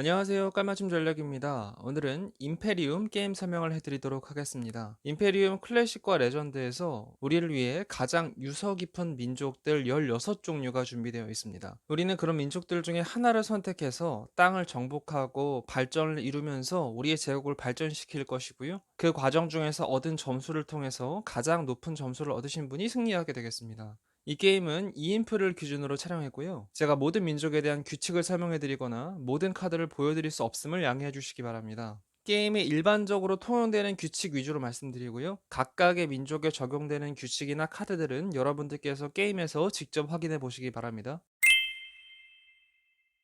안녕하세요. 깔맞춤 전략입니다. 오늘은 임페리움 게임 설명을 해드리도록 하겠습니다. 임페리움 클래식과 레전드에서 우리를 위해 가장 유서 깊은 민족들 16종류가 준비되어 있습니다. 우리는 그런 민족들 중에 하나를 선택해서 땅을 정복하고 발전을 이루면서 우리의 제국을 발전시킬 것이고요. 그 과정 중에서 얻은 점수를 통해서 가장 높은 점수를 얻으신 분이 승리하게 되겠습니다. 이 게임은 2인프를 기준으로 촬영했고요. 제가 모든 민족에 대한 규칙을 설명해드리거나 모든 카드를 보여드릴 수 없음을 양해해 주시기 바랍니다. 게임에 일반적으로 통용되는 규칙 위주로 말씀드리고요. 각각의 민족에 적용되는 규칙이나 카드들은 여러분들께서 게임에서 직접 확인해 보시기 바랍니다.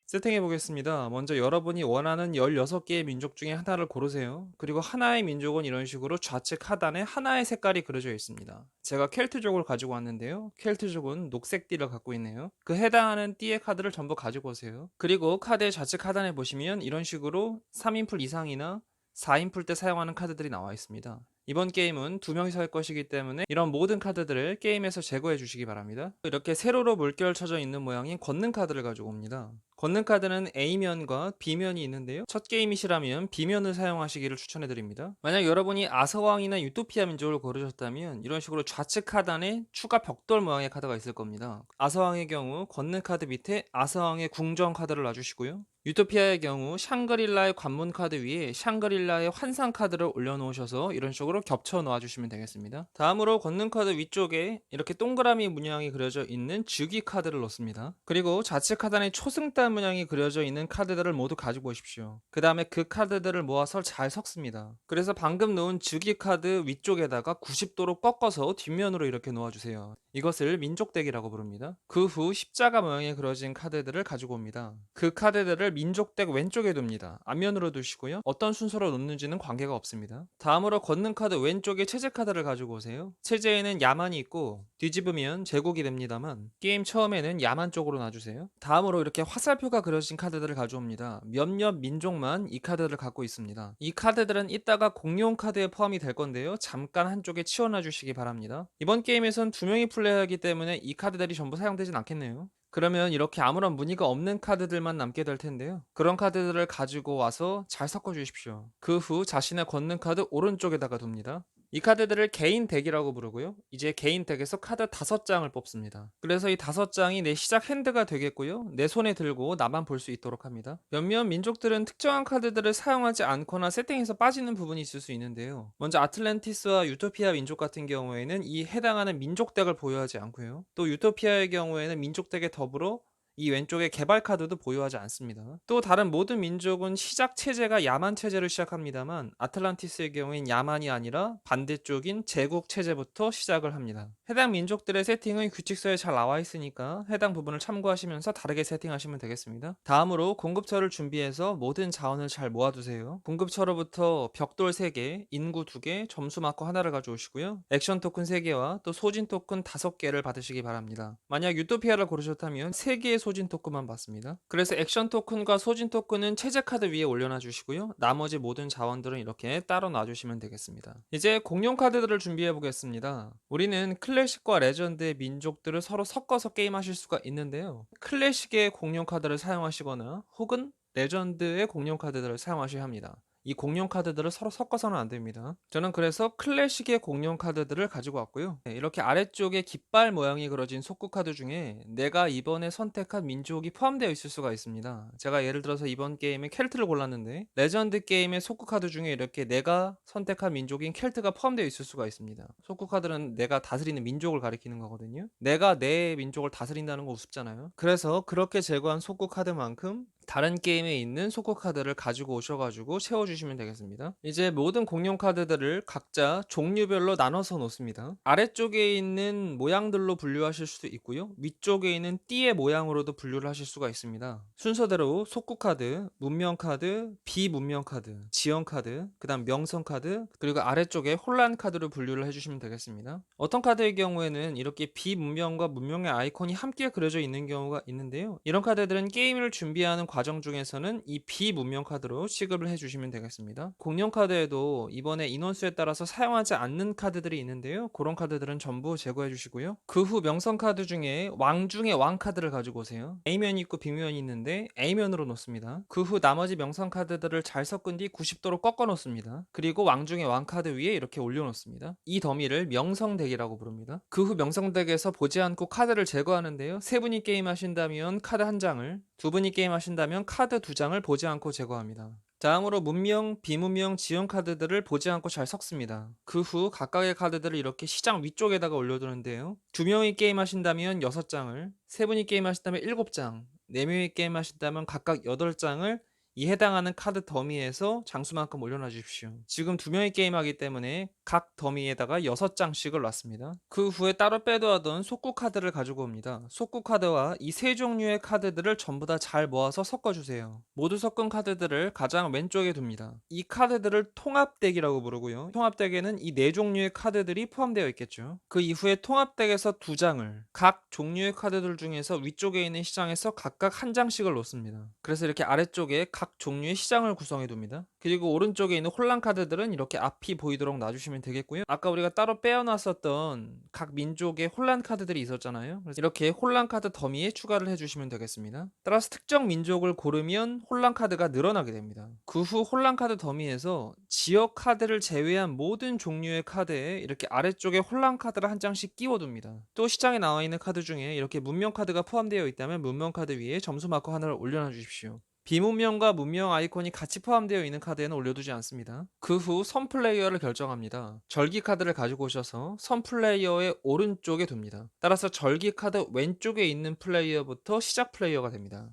세팅해 보겠습니다. 먼저 여러분이 원하는 16개의 민족 중에 하나를 고르세요. 그리고 하나의 민족은 이런 식으로 좌측 하단에 하나의 색깔이 그려져 있습니다. 제가 켈트족을 가지고 왔는데요. 켈트족은 녹색 띠를 갖고 있네요. 그 해당하는 띠의 카드를 전부 가지고 오세요. 그리고 카드의 좌측 하단에 보시면 이런 식으로 3인풀 이상이나 4인풀 때 사용하는 카드들이 나와 있습니다. 이번 게임은 두 명이서 할 것이기 때문에 이런 모든 카드들을 게임에서 제거해 주시기 바랍니다. 이렇게 세로로 물결 쳐져 있는 모양인 권능 카드를 가지고 옵니다. 권능 카드는 A면과 B면이 있는데요. 첫 게임이시라면 B면을 사용하시기를 추천해드립니다. 만약 여러분이 아서왕이나 유토피아 민족을 고르셨다면 이런 식으로 좌측 하단에 추가 벽돌 모양의 카드가 있을 겁니다. 아서왕의 경우 권능 카드 밑에 아서왕의 궁정 카드를 놔주시고요. 유토피아의 경우 샹그릴라의 관문 카드 위에 샹그릴라의 환상 카드를 올려놓으셔서 이런 식으로 겹쳐 놓아주시면 되겠습니다. 다음으로 권능 카드 위쪽에 이렇게 동그라미 문양이 그려져 있는 즉위 카드를 넣습니다. 그리고 좌측 하단에 초승달 문양이 그려져 있는 카드들을 모두 가지고 오십시오. 그 다음에 그 카드들을 모아서 잘 섞습니다. 그래서 방금 놓은 즉위 카드 위쪽에다가 90도로 꺾어서 뒷면으로 이렇게 놓아주세요. 이것을 민족덱이라고 부릅니다. 그 후 십자가 모양이 그려진 카드들을 가지고 옵니다. 그 카드들을 민족덱 왼쪽에 둡니다. 앞면으로 두시고요. 어떤 순서로 놓는지는 관계가 없습니다. 다음으로 권능 카드 왼쪽에 체제 카드를 가지고 오세요. 체제에는 야만이 있고 뒤집으면 제국이 됩니다만 게임 처음에는 야만 쪽으로 놔주세요. 다음으로 이렇게 화살표가 그려진 카드들을 가져옵니다. 몇몇 민족만 이 카드를 갖고 있습니다. 이 카드들은 이따가 공룡 카드에 포함이 될 건데요. 잠깐 한쪽에 치워놔 주시기 바랍니다. 이번 게임에선 두 명이 플레이하기 때문에 이 카드들이 전부 사용되진 않겠네요. 그러면 이렇게 아무런 무늬가 없는 카드들만 남게 될 텐데요. 그런 카드들을 가지고 와서 잘 섞어 주십시오. 그 후 자신의 권능 카드 오른쪽에다가 둡니다. 이 카드들을 개인 덱이라고 부르고요. 이제 개인 덱에서 카드 5장을 뽑습니다. 그래서 이 5장이 내 시작 핸드가 되겠고요. 내 손에 들고 나만 볼 수 있도록 합니다. 몇몇 민족들은 특정한 카드들을 사용하지 않거나 세팅에서 빠지는 부분이 있을 수 있는데요. 먼저 아틀란티스와 유토피아 민족 같은 경우에는 이 해당하는 민족 덱을 보유하지 않고요. 또 유토피아의 경우에는 민족 덱에 더불어 이 왼쪽에 개발 카드도 보유하지 않습니다. 또 다른 모든 민족은 시작 체제가 야만 체제를 시작합니다만 아틀란티스의 경우엔 야만이 아니라 반대쪽인 제국 체제부터 시작을 합니다. 해당 민족들의 세팅은 규칙서에 잘 나와 있으니까 해당 부분을 참고하시면서 다르게 세팅하시면 되겠습니다. 다음으로 공급처를 준비해서 모든 자원을 잘 모아두세요. 공급처로부터 벽돌 3개, 인구 2개, 점수 마커 하나를 가져오시고요. 액션 토큰 3개와 또 소진 토큰 5개를 받으시기 바랍니다. 만약 유토피아를 고르셨다면 3개의 소진 토큰만 받습니다. 그래서 액션 토큰과 소진 토큰은 체제 카드 위에 올려놔 주시고요. 나머지 모든 자원들은 이렇게 따로 놔주시면 되겠습니다. 이제 공룡 카드들을 준비해 보겠습니다. 우리는 클래식과 레전드의 민족들을 서로 섞어서 게임하실 수가 있는데요. 클래식의 공룡 카드를 사용하시거나 혹은 레전드의 공룡 카드들을 사용하셔야 합니다. 이 공룡 카드들을 서로 섞어서는 안 됩니다. 저는 그래서 클래식의 공룡 카드들을 가지고 왔고요. 네, 이렇게 아래쪽에 깃발 모양이 그려진 속구 카드 중에 내가 이번에 선택한 민족이 포함되어 있을 수가 있습니다. 제가 예를 들어서 이번 게임에 켈트를 골랐는데 레전드 게임의 속구 카드 중에 이렇게 내가 선택한 민족인 켈트가 포함되어 있을 수가 있습니다. 속구 카드는 내가 다스리는 민족을 가리키는 거거든요. 내가 내 민족을 다스린다는 거 우습잖아요. 그래서 그렇게 제거한 속구 카드만큼 다른 게임에 있는 속구 카드를 가지고 오셔가지고 채워주시면 되겠습니다. 이제 모든 공룡 카드들을 각자 종류별로 나눠서 놓습니다. 아래쪽에 있는 모양들로 분류하실 수도 있고요. 위쪽에 있는 띠의 모양으로도 분류를 하실 수가 있습니다. 순서대로 속구 카드, 문명 카드, 비문명 카드, 지형 카드, 그 다음 명성 카드, 그리고 아래쪽에 혼란 카드로 분류를 해주시면 되겠습니다. 어떤 카드의 경우에는 이렇게 비문명과 문명의 아이콘이 함께 그려져 있는 경우가 있는데요. 이런 카드들은 게임을 준비하는 과정 중에서는 이 비문명 카드로 취급을 해주시면 되겠습니다. 공룡 카드에도 이번에 인원수에 따라서 사용하지 않는 카드들이 있는데요. 그런 카드들은 전부 제거해 주시고요. 그 후 명성 카드 중에 왕 중에 왕 카드를 가지고 오세요. A면이 있고 B면이 있는데 A면으로 놓습니다. 그 후 나머지 명성 카드들을 잘 섞은 뒤 90도로 꺾어 놓습니다. 그리고 왕 중에 왕 카드 위에 이렇게 올려 놓습니다. 이 더미를 명성덱이라고 부릅니다. 그 후 명성덱에서 보지 않고 카드를 제거하는데요. 세 분이 게임 하신다면 카드 한 장을, 두 분이 게임 하신다면 카드 두 장을 보지 않고 제거합니다. 다음으로 문명, 비문명, 지원 카드들을 보지 않고 잘 섞습니다. 그 후 각각의 카드들을 이렇게 시장 위쪽에다가 올려두는데요. 두 명이 게임하신다면 6장을, 세 분이 게임하신다면 7장, 네 명이 게임하신다면 각각 8장을 이 해당하는 카드 더미에서 장수만큼 올려놔 주십시오. 지금 두 명이 게임하기 때문에 각 더미에다가 6장씩을 놨습니다. 그 후에 따로 빼두었던 속구 카드를 가지고 옵니다. 속구 카드와 이 세 종류의 카드들을 전부 다 잘 모아서 섞어주세요. 모두 섞은 카드들을 가장 왼쪽에 둡니다. 이 카드들을 통합덱이라고 부르고요. 통합덱에는 이 네 종류의 카드들이 포함되어 있겠죠. 그 이후에 통합덱에서 두 장을 각 종류의 카드들 중에서 위쪽에 있는 시장에서 각각 한 장씩을 놓습니다. 그래서 이렇게 아래쪽에 각 종류의 시장을 구성해 둡니다. 그리고 오른쪽에 있는 혼란 카드들은 이렇게 앞이 보이도록 놔주시면 되겠고요. 아까 우리가 따로 빼어놨었던 각 민족의 혼란 카드들이 있었잖아요. 그래서 이렇게 혼란 카드 더미에 추가를 해주시면 되겠습니다. 따라서 특정 민족을 고르면 혼란 카드가 늘어나게 됩니다. 그 후 혼란 카드 더미에서 지역 카드를 제외한 모든 종류의 카드에 이렇게 아래쪽에 혼란 카드를 한 장씩 끼워둡니다. 또 시장에 나와 있는 카드 중에 이렇게 문명 카드가 포함되어 있다면 문명 카드 위에 점수 마커 하나를 올려놔 주십시오. 비문명과 문명 아이콘이 같이 포함되어 있는 카드에는 올려두지 않습니다. 그 후 선 플레이어를 결정합니다. 절기 카드를 가지고 오셔서 선 플레이어의 오른쪽에 둡니다. 따라서 절기 카드 왼쪽에 있는 플레이어부터 시작 플레이어가 됩니다.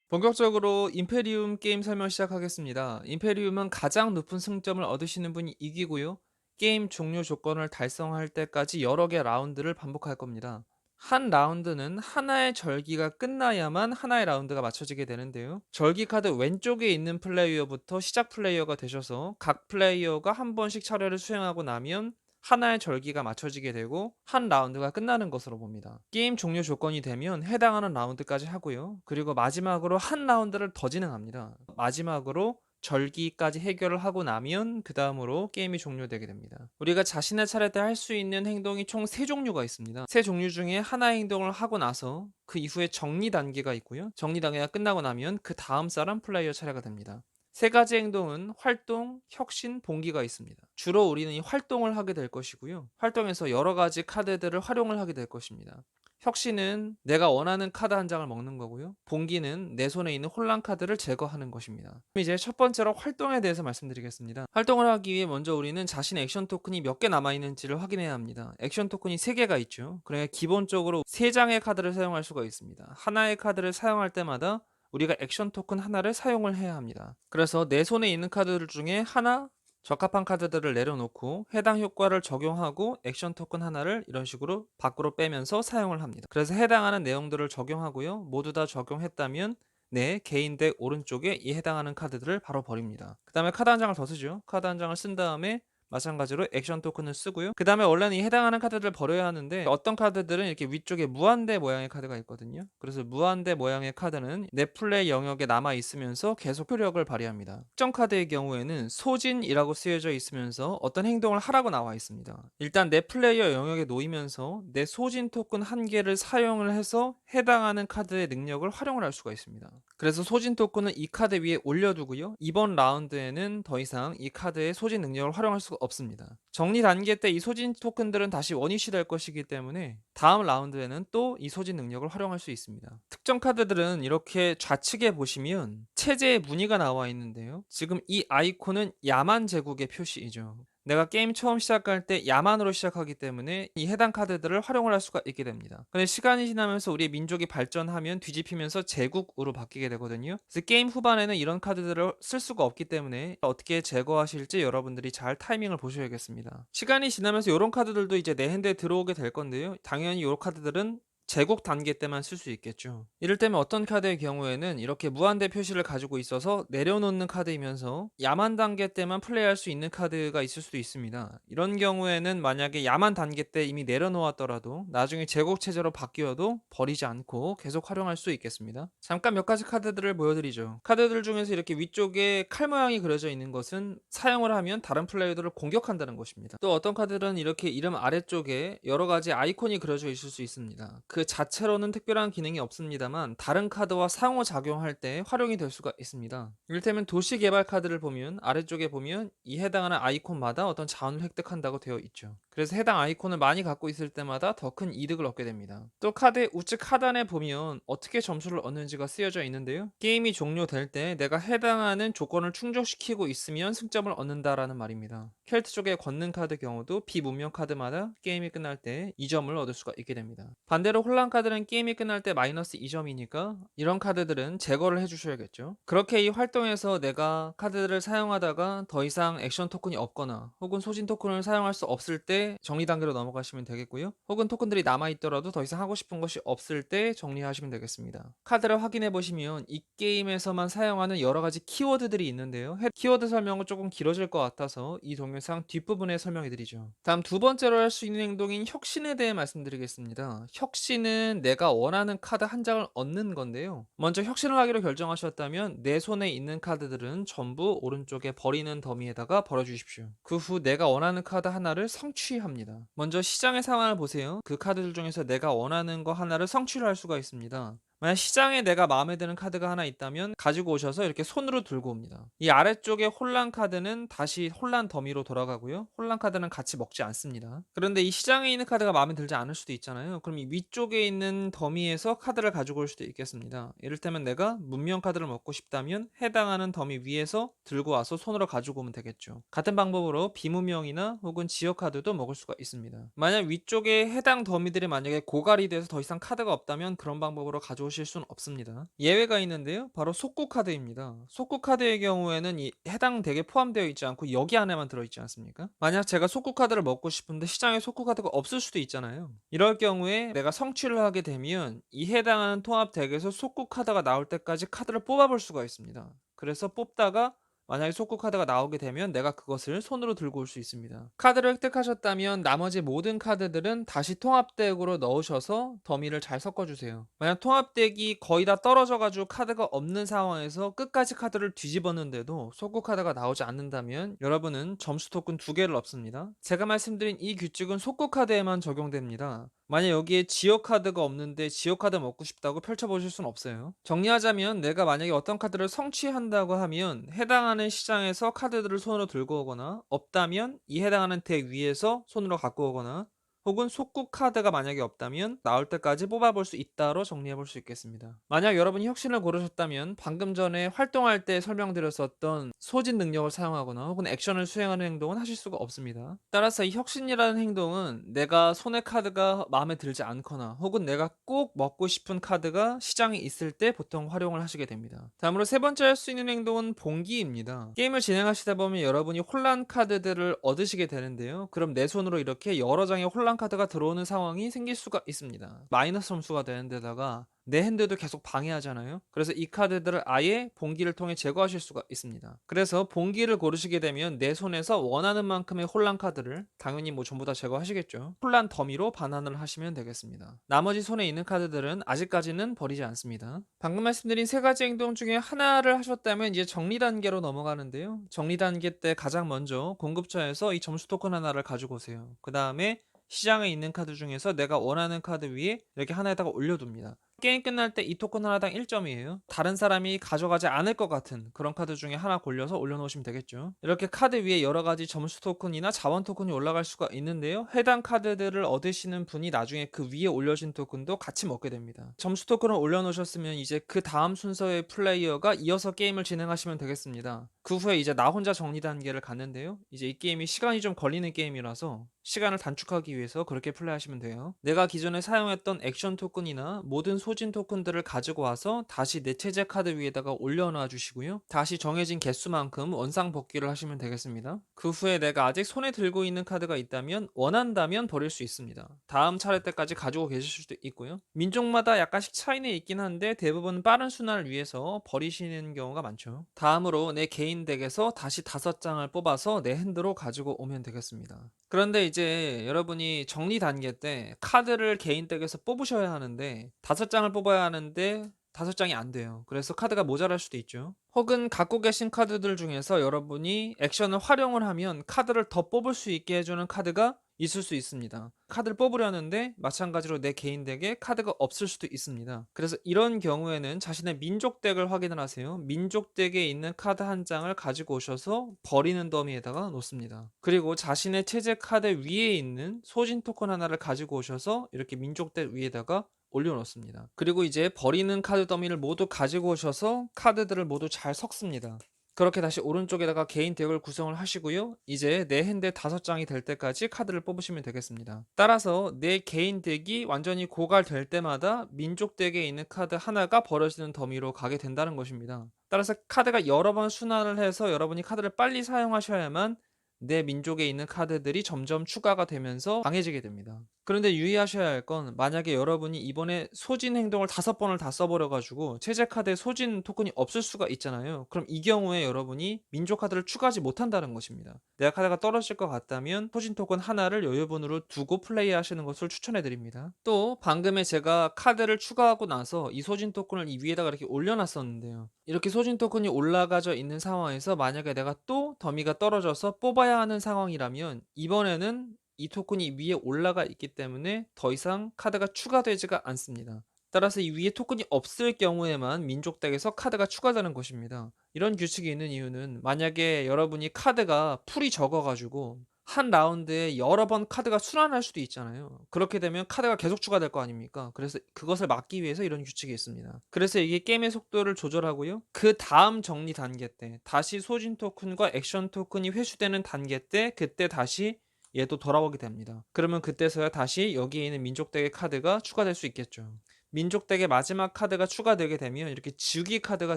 본격적으로 임페리움 게임 설명 시작하겠습니다. 임페리움은 가장 높은 승점을 얻으시는 분이 이기고요. 게임 종료 조건을 달성할 때까지 여러 개 라운드를 반복할 겁니다. 한 라운드는 하나의 절기가 끝나야만 하나의 라운드가 맞춰지게 되는데요. 절기 카드 왼쪽에 있는 플레이어부터 시작 플레이어가 되셔서 각 플레이어가 한 번씩 차례를 수행하고 나면 하나의 절기가 맞춰지게 되고 한 라운드가 끝나는 것으로 봅니다. 게임 종료 조건이 되면 해당하는 라운드까지 하고요. 그리고 마지막으로 한 라운드를 더 진행합니다. 마지막으로 절기까지 해결을 하고 나면 그 다음으로 게임이 종료되게 됩니다. 우리가 자신의 차례 때 할 수 있는 행동이 총 3종류가 있습니다. 3종류 중에 하나의 행동을 하고 나서 그 이후에 정리 단계가 있고요. 정리 단계가 끝나고 나면 그 다음 사람 플레이어 차례가 됩니다. 세 가지 행동은 활동, 혁신, 봉기가 있습니다. 주로 우리는 이 활동을 하게 될 것이고요. 활동에서 여러 가지 카드들을 활용을 하게 될 것입니다. 혁신은 내가 원하는 카드 한 장을 먹는 거고요. 봉기는 내 손에 있는 혼란 카드를 제거하는 것입니다. 그럼 이제 첫 번째로 활동에 대해서 말씀드리겠습니다. 활동을 하기 위해 먼저 우리는 자신의 액션 토큰이 몇 개 남아있는지를 확인해야 합니다. 액션 토큰이 3개가 있죠. 그러니까 기본적으로 3장의 카드를 사용할 수가 있습니다. 하나의 카드를 사용할 때마다 우리가 액션 토큰 하나를 사용을 해야 합니다. 그래서 내 손에 있는 카드들 중에 하나, 적합한 카드들을 내려놓고 해당 효과를 적용하고 액션 토큰 하나를 이런 식으로 밖으로 빼면서 사용을 합니다. 그래서 해당하는 내용들을 적용하고요. 모두 다 적용했다면 내 개인 덱 오른쪽에 이 해당하는 카드들을 바로 버립니다. 그 다음에 카드 한 장을 더 쓰죠. 카드 한 장을 쓴 다음에 마찬가지로 액션 토큰을 쓰고요. 그 다음에 원래는 이 해당하는 카드들을 버려야 하는데 어떤 카드들은 이렇게 위쪽에 무한대 모양의 카드가 있거든요. 그래서 무한대 모양의 카드는 내 플레이 영역에 남아 있으면서 계속 효력을 발휘합니다. 특정 카드의 경우에는 소진이라고 쓰여져 있으면서 어떤 행동을 하라고 나와 있습니다. 일단 내 플레이어 영역에 놓이면서 내 소진 토큰 한 개를 사용을 해서 해당하는 카드의 능력을 활용을 할 수가 있습니다. 그래서 소진 토큰은 이 카드 위에 올려두고요. 이번 라운드에는 더 이상 이 카드의 소진 능력을 활용할 수가 없습니다. 정리 단계 때 이 소진 토큰들은 다시 원위시 될 것이기 때문에 다음 라운드에는 또 이 소진 능력을 활용할 수 있습니다. 특정 카드들은 이렇게 좌측에 보시면 체제의 무늬가 나와 있는데요. 지금 이 아이콘은 야만 제국의 표시이죠. 내가 게임 처음 시작할 때 야만으로 시작하기 때문에 이 해당 카드들을 활용을 할 수가 있게 됩니다. 근데 시간이 지나면서 우리의 민족이 발전하면 뒤집히면서 제국으로 바뀌게 되거든요. 그래서 게임 후반에는 이런 카드들을 쓸 수가 없기 때문에 어떻게 제거하실지 여러분들이 잘 타이밍을 보셔야겠습니다. 시간이 지나면서 이런 카드들도 이제 내 핸드에 들어오게 될 건데요. 당연히 이 카드들은 제국 단계 때만 쓸 수 있겠죠. 이를테면 어떤 카드의 경우에는 이렇게 무한대 표시를 가지고 있어서 내려놓는 카드이면서 야만 단계 때만 플레이할 수 있는 카드가 있을 수도 있습니다. 이런 경우에는 만약에 야만 단계 때 이미 내려놓았더라도 나중에 제국 체제로 바뀌어도 버리지 않고 계속 활용할 수 있겠습니다. 잠깐 몇 가지 카드들을 보여드리죠. 카드들 중에서 이렇게 위쪽에 칼 모양이 그려져 있는 것은 사용을 하면 다른 플레이어들을 공격한다는 것입니다. 또 어떤 카드들은 이렇게 이름 아래쪽에 여러 가지 아이콘이 그려져 있을 수 있습니다. 그 자체로는 특별한 기능이 없습니다만 다른 카드와 상호작용할 때 활용이 될 수가 있습니다. 이를테면 도시개발 카드를 보면 아래쪽에 보면 이 해당하는 아이콘마다 어떤 자원을 획득한다고 되어 있죠. 그래서 해당 아이콘을 많이 갖고 있을 때마다 더 큰 이득을 얻게 됩니다. 또 카드의 우측 하단에 보면 어떻게 점수를 얻는지가 쓰여져 있는데요. 게임이 종료될 때 내가 해당하는 조건을 충족시키고 있으면 승점을 얻는다라는 말입니다. 켈트 쪽의 권능 카드 경우도 비문명 카드마다 게임이 끝날 때 2점을 얻을 수가 있게 됩니다. 반대로 혼란 카드는 게임이 끝날 때 마이너스 2점이니까 이런 카드들은 제거를 해주셔야겠죠. 그렇게 이 활동에서 내가 카드들을 사용하다가 더 이상 액션 토큰이 없거나 혹은 소진 토큰을 사용할 수 없을 때 정리 단계로 넘어가시면 되겠고요. 혹은 토큰들이 남아있더라도 더 이상 하고 싶은 것이 없을 때 정리하시면 되겠습니다. 카드를 확인해 보시면 이 게임에서만 사용하는 여러 가지 키워드들이 있는데요. 키워드 설명은 조금 길어질 것 같아서 이 동영상 뒷부분에 설명해 드리죠. 다음 두 번째로 할 수 있는 행동인 혁신에 대해 말씀드리겠습니다. 혁신은 내가 원하는 카드 한 장을 얻는 건데요. 먼저 혁신을 하기로 결정하셨다면 내 손에 있는 카드들은 전부 오른쪽에 버리는 더미에다가 버려주십시오. 그 후 내가 원하는 카드 하나를 성취합니다. 먼저 시장의 상황을 보세요. 그 카드들 중에서 내가 원하는 거 하나를 성취를 할 수가 있습니다. 만약 시장에 내가 마음에 드는 카드가 하나 있다면 가지고 오셔서 이렇게 손으로 들고 옵니다. 이 아래쪽에 혼란 카드는 다시 혼란 더미로 돌아가고요. 혼란 카드는 같이 먹지 않습니다. 그런데 이 시장에 있는 카드가 마음에 들지 않을 수도 있잖아요. 그럼 이 위쪽에 있는 더미에서 카드를 가지고 올 수도 있겠습니다. 이를테면 내가 문명 카드를 먹고 싶다면 해당하는 더미 위에서 들고 와서 손으로 가지고 오면 되겠죠. 같은 방법으로 비문명이나 혹은 지역 카드도 먹을 수가 있습니다. 만약 위쪽에 해당 더미들이 만약에 고갈이 돼서 더 이상 카드가 없다면 그런 방법으로 가져오실 수는 없습니다. 예외가 있는데요. 바로 속구 카드입니다. 속구 카드의 경우에는 이 해당 덱에 포함되어 있지 않고 여기 안에만 들어있지 않습니까? 만약 제가 속구 카드를 먹고 싶은데 시장에 속구 카드가 없을 수도 있잖아요. 이럴 경우에 내가 성취를 하게 되면 이 해당하는 통합 덱에서 속구 카드가 나올 때까지 카드를 뽑아볼 수가 있습니다. 그래서 뽑다가 만약에 속구 카드가 나오게 되면 내가 그것을 손으로 들고 올 수 있습니다. 카드를 획득하셨다면 나머지 모든 카드들은 다시 통합덱으로 넣으셔서 더미를 잘 섞어주세요. 만약 통합덱이 거의 다 떨어져가지고 카드가 없는 상황에서 끝까지 카드를 뒤집었는데도 속구 카드가 나오지 않는다면 여러분은 점수 토큰 2개를 얻습니다. 제가 말씀드린 이 규칙은 속구 카드에만 적용됩니다. 만약 여기에 지역 카드가 없는데 지역 카드 먹고 싶다고 펼쳐보실 수는 없어요. 정리하자면 내가 만약에 어떤 카드를 성취한다고 하면 해당하는 시장에서 카드들을 손으로 들고 오거나 없다면 이 해당하는 덱 위에서 손으로 갖고 오거나 혹은 속국 카드가 만약에 없다면 나올 때까지 뽑아볼 수 있다로 정리해볼 수 있겠습니다. 만약 여러분이 혁신을 고르셨다면 방금 전에 활동할 때 설명드렸었던 소진 능력을 사용하거나 혹은 액션을 수행하는 행동은 하실 수가 없습니다. 따라서 이 혁신이라는 행동은 내가 손에 카드가 마음에 들지 않거나 혹은 내가 꼭 먹고 싶은 카드가 시장에 있을 때 보통 활용을 하시게 됩니다. 다음으로 세 번째 할 수 있는 행동은 봉기입니다. 게임을 진행하시다 보면 여러분이 혼란 카드들을 얻으시게 되는데요. 그럼 내 손으로 이렇게 여러 장의 혼란 카드가 들어오는 상황이 생길 수가 있습니다. 마이너스 점수가 되는 데다가 내 핸드도 계속 방해하잖아요. 그래서 이 카드들을 아예 봉기를 통해 제거하실 수가 있습니다. 그래서 봉기를 고르시게 되면 내 손에서 원하는 만큼의 혼란 카드를 당연히 뭐 전부 다 제거하시겠죠. 혼란 더미로 반환을 하시면 되겠습니다. 나머지 손에 있는 카드들은 아직까지는 버리지 않습니다. 방금 말씀드린 세 가지 행동 중에 하나를 하셨다면 이제 정리 단계로 넘어가는데요. 정리 단계 때 가장 먼저 공급처에서 이 점수 토큰 하나를 가지고 오세요. 그 다음에 시장에 있는 카드 중에서 내가 원하는 카드 위에 이렇게 하나에다가 올려둡니다. 게임 끝날 때 이 토큰 하나당 1점이에요. 다른 사람이 가져가지 않을 것 같은 그런 카드 중에 하나 골려서 올려놓으시면 되겠죠. 이렇게 카드 위에 여러가지 점수 토큰이나 자원 토큰이 올라갈 수가 있는데요. 해당 카드들을 얻으시는 분이 나중에 그 위에 올려진 토큰도 같이 먹게 됩니다. 점수 토큰을 올려놓으셨으면 이제 그 다음 순서의 플레이어가 이어서 게임을 진행하시면 되겠습니다. 그 후에 이제 나 혼자 정리 단계를 갔는데요. 이제 이 게임이 시간이 좀 걸리는 게임이라서 시간을 단축하기 위해서 그렇게 플레이하시면 돼요. 내가 기존에 사용했던 액션 토큰이나 모든 소진 토큰들을 가지고 와서 다시 내 체제 카드 위에다가 올려놔 주시고요. 다시 정해진 개수만큼 원상 복귀를 하시면 되겠습니다. 그 후에 내가 아직 손에 들고 있는 카드가 있다면 원한다면 버릴 수 있습니다. 다음 차례 때까지 가지고 계실 수도 있고요. 민족마다 약간씩 차이는 있긴 한데 대부분 빠른 순환을 위해서 버리시는 경우가 많죠. 다음으로 내 개인 덱에서 다시 5장을 뽑아서 내 핸드로 가지고 오면 되겠습니다. 그런데 이제 여러분이 정리 단계 때 카드를 개인 덱에서 뽑으셔야 하는데 5장을 뽑아야 하는데 5장이 안 돼요. 그래서 카드가 모자랄 수도 있죠. 혹은 갖고 계신 카드들 중에서 여러분이 액션을 활용을 하면 카드를 더 뽑을 수 있게 해주는 카드가 있을 수 있습니다. 카드를 뽑으려는데 마찬가지로 내 개인 덱에 카드가 없을 수도 있습니다. 그래서 이런 경우에는 자신의 민족 덱을 확인을 하세요. 민족 덱에 있는 카드 한 장을 가지고 오셔서 버리는 더미에다가 놓습니다. 그리고 자신의 체제 카드 위에 있는 소진 토큰 하나를 가지고 오셔서 이렇게 민족 덱 위에다가 올려놓습니다. 그리고 이제 버리는 카드 더미를 모두 가지고 오셔서 카드들을 모두 잘 섞습니다. 그렇게 다시 오른쪽에다가 개인 덱을 구성을 하시고요. 이제 내 핸드 5장이 될 때까지 카드를 뽑으시면 되겠습니다. 따라서 내 개인 덱이 완전히 고갈될 때마다 민족 덱에 있는 카드 하나가 버려지는 더미로 가게 된다는 것입니다. 따라서 카드가 여러 번 순환을 해서 여러분이 카드를 빨리 사용하셔야만 내 민족에 있는 카드들이 점점 추가가 되면서 강해지게 됩니다. 그런데 유의하셔야 할 건 만약에 여러분이 이번에 소진 행동을 5번을 다 써버려 가지고 체제 카드에 소진 토큰이 없을 수가 있잖아요. 그럼 이 경우에 여러분이 민족 카드를 추가하지 못한다는 것입니다. 내가 카드가 떨어질 것 같다면 소진 토큰 하나를 여유분으로 두고 플레이하시는 것을 추천해 드립니다. 또 방금에 제가 카드를 추가하고 나서 이 소진 토큰을 이 위에다가 이렇게 올려놨었는데요. 이렇게 소진 토큰이 올라가져 있는 상황에서 만약에 내가 또 더미가 떨어져서 뽑아야 하는 상황이라면 이번에는 이 토큰이 위에 올라가 있기 때문에 더 이상 카드가 추가되지가 않습니다. 따라서 이 위에 토큰이 없을 경우에만 민족 덱에서 카드가 추가되는 것입니다. 이런 규칙이 있는 이유는 만약에 여러분이 카드가 풀이 적어가지고 한 라운드에 여러 번 카드가 순환할 수도 있잖아요. 그렇게 되면 카드가 계속 추가될 거 아닙니까? 그래서 그것을 막기 위해서 이런 규칙이 있습니다. 그래서 이게 게임의 속도를 조절하고요. 그 다음 정리 단계 때 다시 소진 토큰과 액션 토큰이 회수되는 단계 때 그때 다시 얘도 돌아오게 됩니다. 그러면 그때서야 다시 여기에 있는 민족 덱의 카드가 추가될 수 있겠죠. 민족 덱의 마지막 카드가 추가되게 되면 이렇게 지우기 카드가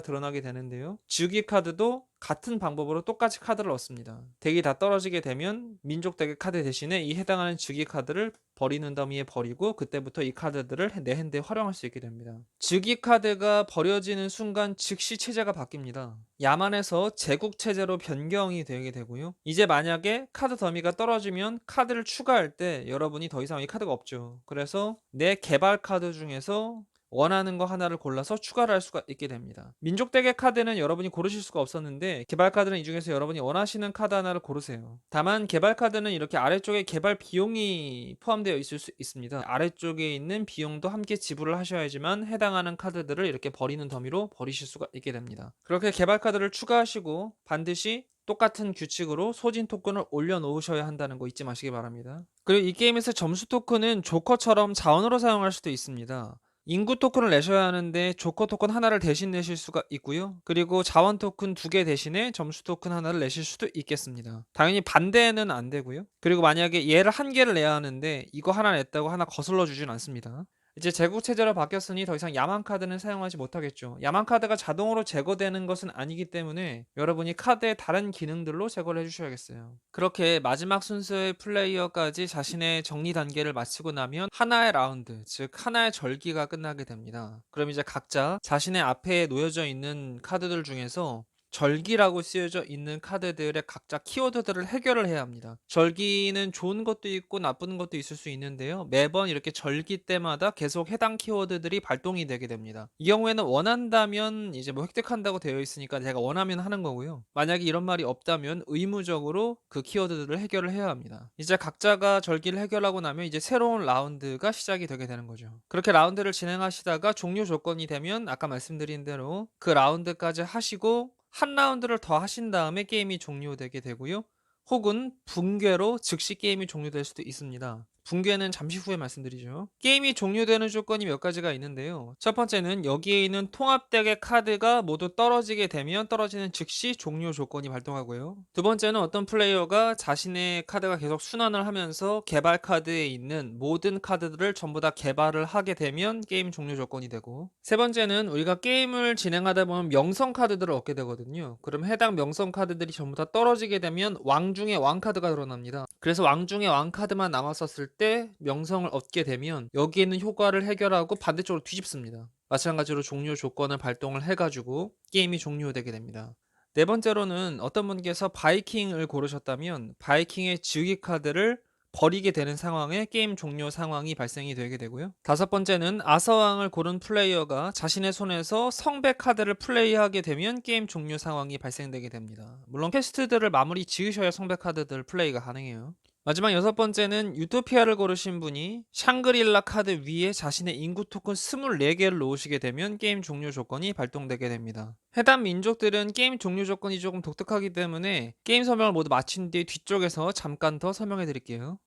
드러나게 되는데요. 지우기 카드도 같은 방법으로 똑같이 카드를 얻습니다. 덱이 다 떨어지게 되면 민족 덱의 카드 대신에 이 해당하는 지우기 카드를 버리는 더미에 버리고 그때부터 이 카드들을 내 핸드에 활용할 수 있게 됩니다. 즉위 카드가 버려지는 순간 즉시 체제가 바뀝니다. 야만에서 제국 체제로 변경이 되게 되고요. 이제 만약에 카드 더미가 떨어지면 카드를 추가할 때 여러분이 더 이상 이 카드가 없죠. 그래서 내 개발 카드 중에서 원하는 거 하나를 골라서 추가를 할 수가 있게 됩니다. 민족 덱의 카드는 여러분이 고르실 수가 없었는데 개발 카드는 이 중에서 여러분이 원하시는 카드 하나를 고르세요. 다만 개발 카드는 이렇게 아래쪽에 개발 비용이 포함되어 있을 수 있습니다. 아래쪽에 있는 비용도 함께 지불을 하셔야지만 해당하는 카드들을 이렇게 버리는 더미로 버리실 수가 있게 됩니다. 그렇게 개발 카드를 추가하시고 반드시 똑같은 규칙으로 소진 토큰을 올려놓으셔야 한다는 거 잊지 마시기 바랍니다. 그리고 이 게임에서 점수 토큰은 조커처럼 자원으로 사용할 수도 있습니다. 인구 토큰을 내셔야 하는데 조커 토큰 하나를 대신 내실 수가 있고요. 그리고 자원 토큰 2개 대신에 점수 토큰 하나를 내실 수도 있겠습니다. 당연히 반대는 안 되고요. 그리고 만약에 얘를 1개를 내야 하는데 이거 하나 냈다고 하나 거슬러 주진 않습니다. 이제 제국 체제로 바뀌었으니 더 이상 야만 카드는 사용하지 못하겠죠. 야만 카드가 자동으로 제거되는 것은 아니기 때문에 여러분이 카드의 다른 기능들로 제거를 해주셔야겠어요. 그렇게 마지막 순서의 플레이어까지 자신의 정리 단계를 마치고 나면 하나의 라운드, 즉 하나의 절기가 끝나게 됩니다. 그럼 이제 각자 자신의 앞에 놓여져 있는 카드들 중에서 절기라고 쓰여져 있는 카드들의 각자 키워드들을 해결을 해야 합니다. 절기는 좋은 것도 있고 나쁜 것도 있을 수 있는데요. 매번 이렇게 절기 때마다 계속 해당 키워드들이 발동이 되게 됩니다. 이 경우에는 원한다면 이제 뭐 획득한다고 되어 있으니까 제가 원하면 하는 거고요. 만약에 이런 말이 없다면 의무적으로 그 키워드들을 해결을 해야 합니다. 이제 각자가 절기를 해결하고 나면 이제 새로운 라운드가 시작이 되게 되는 거죠. 그렇게 라운드를 진행하시다가 종료 조건이 되면 아까 말씀드린 대로 그 라운드까지 하시고 한 라운드를 더 하신 다음에 게임이 종료되게 되고요. 혹은 붕괴로 즉시 게임이 종료될 수도 있습니다. 붕괴는 잠시 후에 말씀드리죠. 게임이 종료되는 조건이 몇 가지가 있는데요. 첫 번째는 여기에 있는 통합덱의 카드가 모두 떨어지게 되면 떨어지는 즉시 종료 조건이 발동하고요. 두 번째는 어떤 플레이어가 자신의 카드가 계속 순환을 하면서 개발 카드에 있는 모든 카드들을 전부 다 개발을 하게 되면 게임 종료 조건이 되고, 세 번째는 우리가 게임을 진행하다 보면 명성 카드들을 얻게 되거든요. 그럼 해당 명성 카드들이 전부 다 떨어지게 되면 왕 중에 왕 카드가 드러납니다. 그래서 왕 중에 왕 카드만 남았었을 때 명성을 얻게 되면 여기 있는 효과를 해결하고 반대쪽으로 뒤집습니다. 마찬가지로 종료 조건을 발동을 해가지고 게임이 종료되게 됩니다. 네 번째로는 어떤 분께서 바이킹을 고르셨다면 바이킹의 지우개 카드를 버리게 되는 상황에 게임 종료 상황이 발생이 되게 되고요. 다섯 번째는 아서왕을 고른 플레이어가 자신의 손에서 성배 카드를 플레이하게 되면 게임 종료 상황이 발생되게 됩니다. 물론 퀘스트들을 마무리 지으셔야 성배 카드들 플레이가 가능해요. 마지막 여섯 번째는 유토피아를 고르신 분이 샹그릴라 카드 위에 자신의 인구 토큰 24개를 놓으시게 되면 게임 종료 조건이 발동되게 됩니다. 해당 민족들은 게임 종료 조건이 조금 독특하기 때문에 게임 설명을 모두 마친 뒤에 뒤쪽에서 잠깐 더 설명해 드릴게요.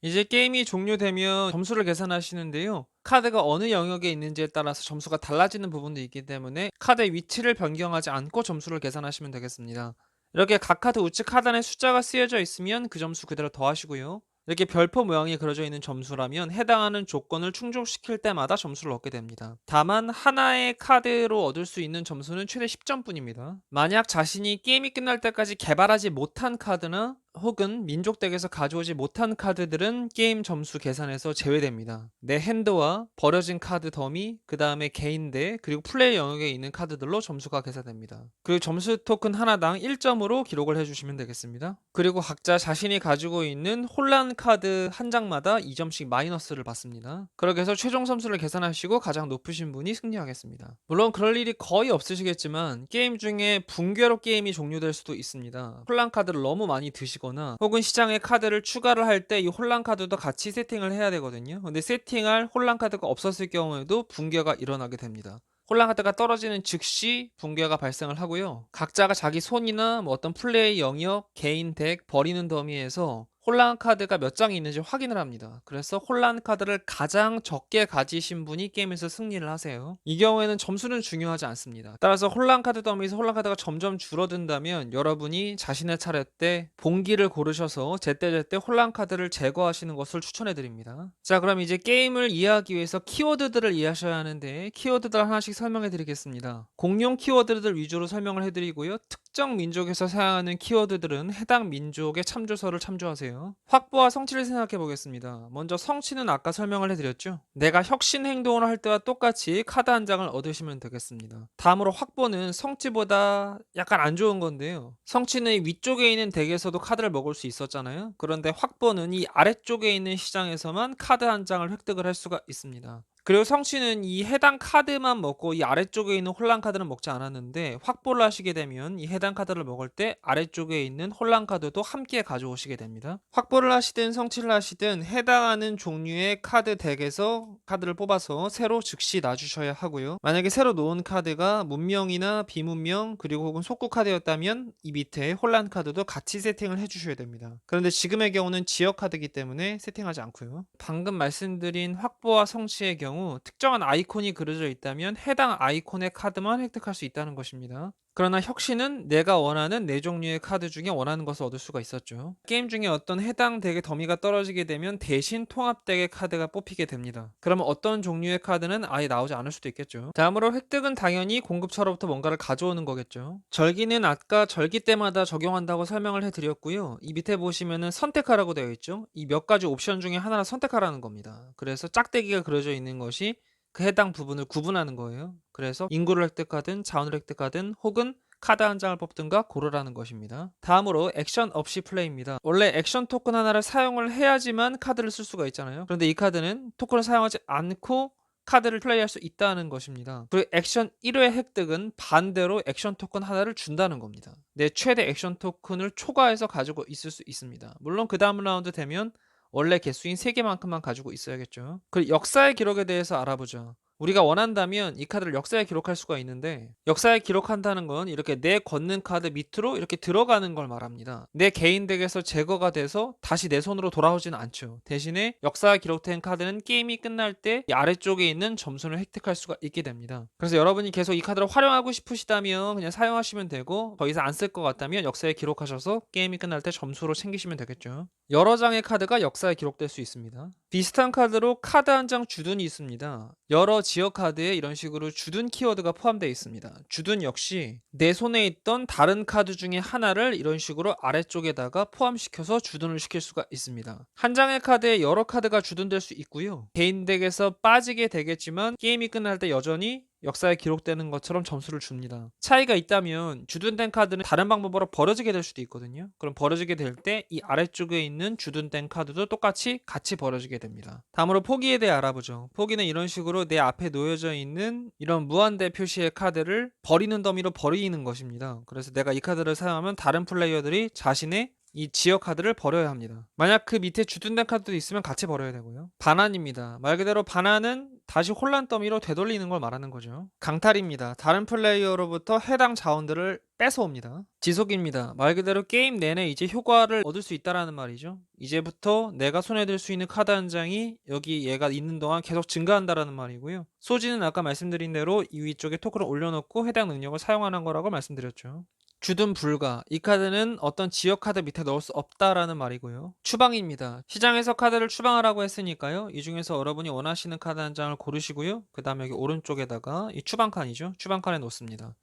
이제 게임이 종료되면 점수를 계산하시는데요. 카드가 어느 영역에 있는지에 따라서 점수가 달라지는 부분도 있기 때문에 카드의 위치를 변경하지 않고 점수를 계산하시면 되겠습니다. 이렇게 각 카드 우측 하단에 숫자가 쓰여져 있으면 그 점수 그대로 더하시고요. 이렇게 별표 모양이 그려져 있는 점수라면 해당하는 조건을 충족시킬 때마다 점수를 얻게 됩니다. 다만 하나의 카드로 얻을 수 있는 점수는 최대 10점뿐입니다. 만약 자신이 게임이 끝날 때까지 개발하지 못한 카드나 혹은 민족 덱에서 가져오지 못한 카드들은 게임 점수 계산에서 제외됩니다. 내 핸드와 버려진 카드 더미, 그 다음에 개인 덱, 그리고 플레이 영역에 있는 카드들로 점수가 계산됩니다. 그 점수 토큰 하나당 1점으로 기록을 해주시면 되겠습니다. 그리고 각자 자신이 가지고 있는 혼란 카드 한 장마다 2점씩 마이너스를 받습니다. 그렇게 해서 최종 점수를 계산하시고 가장 높으신 분이 승리하겠습니다. 물론 그럴 일이 거의 없으시겠지만 게임 중에 붕괴로 게임이 종료될 수도 있습니다. 혼란 카드를 너무 많이 드시고 혹은 시장에 카드를 추가를 할 때 이 혼란 카드도 같이 세팅을 해야 되거든요. 근데 세팅할 혼란 카드가 없었을 경우에도 붕괴가 일어나게 됩니다. 혼란 카드가 떨어지는 즉시 붕괴가 발생을 하고요. 각자가 자기 손이나 뭐 어떤 플레이 영역, 개인 덱, 버리는 더미에서 혼란 카드가 몇 장이 있는지 확인을 합니다. 그래서 혼란 카드를 가장 적게 가지신 분이 게임에서 승리를 하세요. 이 경우에는 점수는 중요하지 않습니다. 따라서 혼란 카드 더미에서 혼란 카드가 점점 줄어든다면 여러분이 자신의 차례 때 봉기를 고르셔서 제때제때 혼란 카드를 제거하시는 것을 추천해 드립니다. 자, 그럼 이제 게임을 이해하기 위해서 키워드들을 이해하셔야 하는데 키워드들 하나씩 설명해 드리겠습니다. 공용 키워드들 위주로 설명을 해 드리고요. 특정 민족에서 사용하는 키워드들은 해당 민족의 참조서를 참조하세요. 확보와 성취를 생각해 보겠습니다. 먼저 성취는 아까 설명을 해드렸죠. 내가 혁신 행동을 할 때와 똑같이 카드 한 장을 얻으시면 되겠습니다. 다음으로 확보는 성취보다 약간 안 좋은 건데요. 성취는 위쪽에 있는 덱에서도 카드를 먹을 수 있었잖아요. 그런데 확보는 이 아래쪽에 있는 시장에서만 카드 한 장을 획득을 할 수가 있습니다. 그리고 성취는 이 해당 카드만 먹고 이 아래쪽에 있는 혼란 카드는 먹지 않았는데 확보를 하시게 되면 이 해당 카드를 먹을 때 아래쪽에 있는 혼란 카드도 함께 가져오시게 됩니다. 확보를 하시든 성취를 하시든 해당하는 종류의 카드 덱에서 카드를 뽑아서 새로 즉시 놔주셔야 하고요. 만약에 새로 놓은 카드가 문명이나 비문명 그리고 혹은 속구 카드였다면 이 밑에 혼란 카드도 같이 세팅을 해주셔야 됩니다. 그런데 지금의 경우는 지역 카드이기 때문에 세팅하지 않고요. 방금 말씀드린 확보와 성취의 경우 특정한 아이콘이 그려져 있다면 해당 아이콘의 카드만 획득할 수 있다는 것입니다. 그러나 혁신은 내가 원하는 4종류의 카드 중에 원하는 것을 얻을 수가 있었죠. 게임 중에 어떤 해당 덱의 더미가 떨어지게 되면 대신 통합 덱의 카드가 뽑히게 됩니다. 그러면 어떤 종류의 카드는 아예 나오지 않을 수도 있겠죠. 다음으로 획득은 당연히 공급처로부터 뭔가를 가져오는 거겠죠. 절기는 아까 절기 때마다 적용한다고 설명을 해드렸고요. 이 밑에 보시면은 선택하라고 되어 있죠. 이 몇 가지 옵션 중에 하나를 선택하라는 겁니다. 그래서 짝대기가 그려져 있는 것이 그 해당 부분을 구분하는 거예요. 그래서 인구를 획득하든 자원을 획득하든 혹은 카드 한 장을 뽑든가 고르라는 것입니다. 다음으로 액션 없이 플레이입니다. 원래 액션 토큰 하나를 사용을 해야지만 카드를 쓸 수가 있잖아요. 그런데 이 카드는 토큰을 사용하지 않고 카드를 플레이할 수 있다는 것입니다. 그리고 액션 1회 획득은 반대로 액션 토큰 하나를 준다는 겁니다. 내 최대 액션 토큰을 초과해서 가지고 있을 수 있습니다. 물론 그 다음 라운드 되면 원래 개수인 3개만큼만 가지고 있어야겠죠. 그리고 역사의 기록에 대해서 알아보죠. 우리가 원한다면 이 카드를 역사에 기록할 수가 있는데 역사에 기록한다는 건 이렇게 내 걷는 카드 밑으로 이렇게 들어가는 걸 말합니다. 내 개인 덱에서 제거가 돼서 다시 내 손으로 돌아오지는 않죠. 대신에 역사에 기록된 카드는 게임이 끝날 때 이 아래쪽에 있는 점수를 획득할 수가 있게 됩니다. 그래서 여러분이 계속 이 카드를 활용하고 싶으시다면 그냥 사용하시면 되고 더 이상 안 쓸 것 같다면 역사에 기록하셔서 게임이 끝날 때 점수로 챙기시면 되겠죠. 여러 장의 카드가 역사에 기록될 수 있습니다. 비슷한 카드로 카드 한 장 주둔이 있습니다. 여러 지역 카드에 이런 식으로 주둔 키워드가 포함되어 있습니다. 주둔 역시 내 손에 있던 다른 카드 중에 하나를 이런 식으로 아래쪽에다가 포함시켜서 주둔을 시킬 수가 있습니다. 한 장의 카드에 여러 카드가 주둔될 수 있고요. 개인 덱에서 빠지게 되겠지만 게임이 끝날 때 여전히 역사에 기록되는 것처럼 점수를 줍니다. 차이가 있다면 주둔된 카드는 다른 방법으로 버려지게 될 수도 있거든요. 그럼 버려지게 될 때 이 아래쪽에 있는 주둔된 카드도 똑같이 같이 버려지게 됩니다. 다음으로 포기에 대해 알아보죠. 포기는 이런 식으로 내 앞에 놓여져 있는 이런 무한대 표시의 카드를 버리는 더미로 버리는 것입니다. 그래서 내가 이 카드를 사용하면 다른 플레이어들이 자신의 이 지역 카드를 버려야 합니다. 만약 그 밑에 주둔된 카드도 있으면 같이 버려야 되고요. 반환입니다. 말 그대로 반환은 다시 혼란 더미로 되돌리는 걸 말하는 거죠. 강탈입니다. 다른 플레이어로부터 해당 자원들을 뺏어옵니다. 지속입니다. 말 그대로 게임 내내 이제 효과를 얻을 수 있다라는 말이죠. 이제부터 내가 손에 들 수 있는 카드 한 장이 여기 얘가 있는 동안 계속 증가한다라는 말이고요. 소지는 아까 말씀드린 대로 이 위쪽에 토큰을 올려놓고 해당 능력을 사용하는 거라고 말씀드렸죠. 주둔 불가. 이 카드는 어떤 지역 카드 밑에 넣을 수 없다라는 말이고요. 추방입니다. 시장에서 카드를 추방하라고 했으니까요. 이 중에서 여러분이 원하시는 카드 한 장을 고르시고요. 그 다음에 여기 오른쪽에다가 이 추방칸이죠. 추방칸에 놓습니다.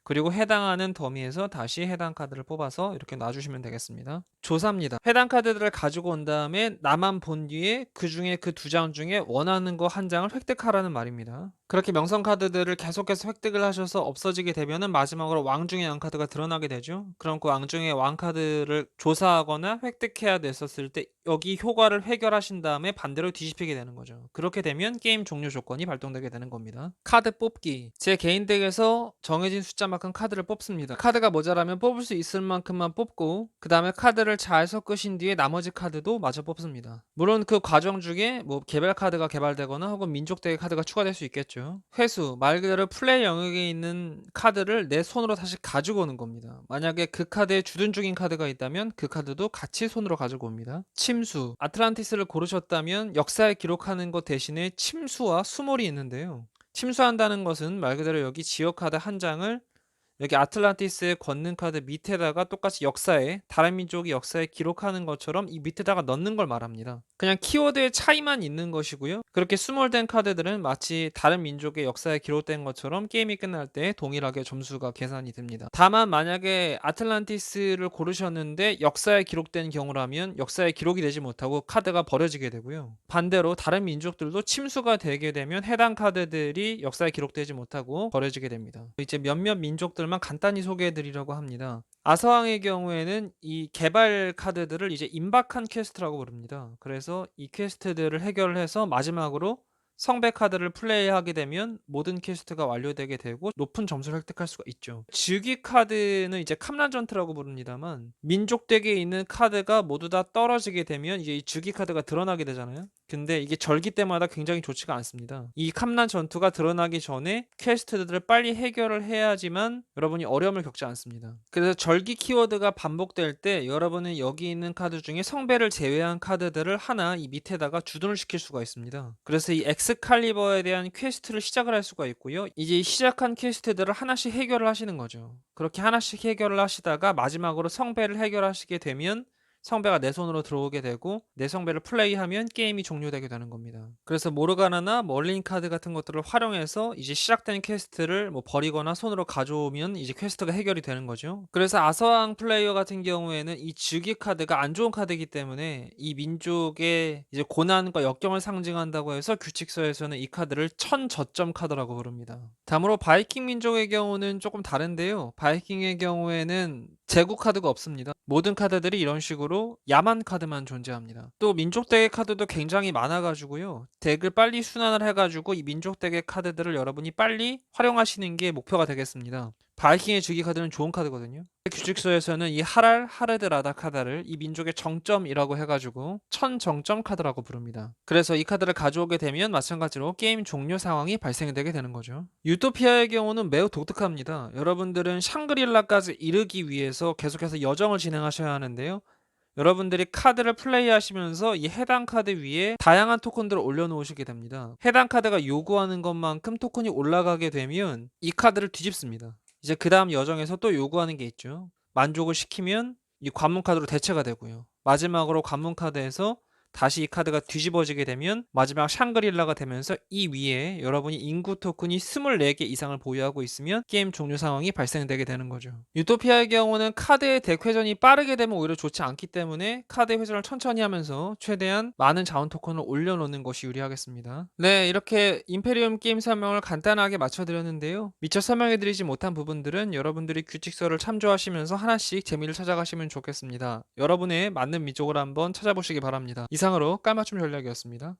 그리고 해당하는 더미에서 다시 해당 카드를 뽑아서 이렇게 놔주시면 되겠습니다. 조사입니다. 해당 카드들을 가지고 온 다음에 나만 본 뒤에 그 중에 그 두 장 중에 원하는 거 한 장을 획득하라는 말입니다. 그렇게 명성 카드들을 계속해서 획득을 하셔서 없어지게 되면은 마지막으로 왕 중의 왕 카드가 드러나게 되죠. 그럼 그 왕 중의 왕 카드를 조사하거나 획득해야 됐었을 때 여기 효과를 해결하신 다음에 반대로 뒤집히게 되는 거죠. 그렇게 되면 게임 종료 조건이 발동되게 되는 겁니다. 카드 뽑기. 제 개인 덱에서 정해진 숫자만큼 카드를 뽑습니다. 카드가 모자라면 뽑을 수 있을 만큼만 뽑고 그 다음에 카드를 잘 섞으신 뒤에 나머지 카드도 마저 뽑습니다. 물론 그 과정 중에 뭐 개별 카드가 개발되거나 혹은 민족 덱의 카드가 추가될 수 있겠죠. 회수. 말 그대로 플레이 영역에 있는 카드를 내 손으로 다시 가지고 오는 겁니다. 만약에 그 카드에 주둔 중인 카드가 있다면 그 카드도 같이 손으로 가지고 옵니다. 침수. 아틀란티스를 고르셨다면 역사에 기록하는 것 대신에 침수와 수몰이 있는데요. 침수한다는 것은 말 그대로 여기 지역 카드 한 장을 여기 아틀란티스의 권능 카드 밑에다가 똑같이 역사에 다른 민족이 역사에 기록하는 것처럼 이 밑에다가 넣는 걸 말합니다. 그냥 키워드의 차이만 있는 것이고요. 그렇게 수몰된 카드들은 마치 다른 민족의 역사에 기록된 것처럼 게임이 끝날 때 동일하게 점수가 계산이 됩니다. 다만 만약에 아틀란티스를 고르셨는데 역사에 기록된 경우라면 역사에 기록이 되지 못하고 카드가 버려지게 되고요. 반대로 다른 민족들도 침수가 되게 되면 해당 카드들이 역사에 기록되지 못하고 버려지게 됩니다. 이제 몇몇 민족들만 간단히 소개해 드리려고 합니다. 아서왕의 경우에는 이 개발 카드들을 이제 임박한 퀘스트라고 부릅니다. 그래서 이 퀘스트들을 해결을 해서 마지막으로 성배 카드를 플레이하게 되면 모든 퀘스트가 완료되게 되고 높은 점수를 획득할 수가 있죠. 즉위 카드는 이제 캄란 전투라고 부릅니다만 민족 덱에 있는 카드가 모두 다 떨어지게 되면 이제 이 즉위 카드가 드러나게 되잖아요. 근데 이게 절기 때마다 굉장히 좋지가 않습니다. 이 캄란 전투가 드러나기 전에 퀘스트들을 빨리 해결을 해야지만 여러분이 어려움을 겪지 않습니다. 그래서 절기 키워드가 반복될 때 여러분은 여기 있는 카드 중에 성배를 제외한 카드들을 하나 이 밑에다가 주둔을 시킬 수가 있습니다. 그래서 이 엑스칼리버에 대한 퀘스트를 시작을 할 수가 있고요. 이제 시작한 퀘스트들을 하나씩 해결을 하시는 거죠. 그렇게 하나씩 해결을 하시다가 마지막으로 성배를 해결하시게 되면 성배가 내 손으로 들어오게 되고 내 성배를 플레이하면 게임이 종료되게 되는 겁니다. 그래서 모르가나나 멀린 카드 같은 것들을 활용해서 이제 시작된 퀘스트를 뭐 버리거나 손으로 가져오면 이제 퀘스트가 해결이 되는 거죠. 그래서 아서왕 플레이어 같은 경우에는 이 즉위 카드가 안 좋은 카드이기 때문에 이 민족의 이제 고난과 역경을 상징한다고 해서 규칙서에서는 이 카드를 천저점 카드라고 부릅니다. 다음으로 바이킹 민족의 경우는 조금 다른데요. 바이킹의 경우에는 제국 카드가 없습니다. 모든 카드들이 이런 식으로 야만 카드만 존재합니다. 또 민족 덱의 카드도 굉장히 많아가지고요. 덱을 빨리 순환을 해가지고 이 민족 덱의 카드들을 여러분이 빨리 활용하시는 게 목표가 되겠습니다. 바이킹의 즉위 카드는 좋은 카드거든요. 규칙서에서는 이 하랄, 하르드 라다 카드를 이 민족의 정점이라고 해가지고 천정점 카드라고 부릅니다. 그래서 이 카드를 가져오게 되면 마찬가지로 게임 종료 상황이 발생되게 되는 거죠. 유토피아의 경우는 매우 독특합니다. 여러분들은 샹그릴라까지 이르기 위해서 계속해서 여정을 진행하셔야 하는데요. 여러분들이 카드를 플레이하시면서 이 해당 카드 위에 다양한 토큰들을 올려놓으시게 됩니다. 해당 카드가 요구하는 것만큼 토큰이 올라가게 되면 이 카드를 뒤집습니다. 이제 그 다음 여정에서 또 요구하는 게 있죠. 만족을 시키면 이 관문 카드로 대체가 되고요. 마지막으로 관문 카드에서 다시 이 카드가 뒤집어지게 되면 마지막 샹그릴라가 되면서 이 위에 여러분이 인구 토큰이 24개 이상을 보유하고 있으면 게임 종료 상황이 발생되게 되는 거죠. 유토피아의 경우는 카드의 덱 회전이 빠르게 되면 오히려 좋지 않기 때문에 카드 회전을 천천히 하면서 최대한 많은 자원 토큰을 올려놓는 것이 유리하겠습니다. 네, 이렇게 임페리움 게임 설명을 간단하게 맞춰드렸는데요. 미처 설명해드리지 못한 부분들은 여러분들이 규칙서를 참조하시면서 하나씩 재미를 찾아가시면 좋겠습니다. 여러분의 맞는 민족을 한번 찾아보시기 바랍니다. 이상으로 깔맞춤 전략이었습니다.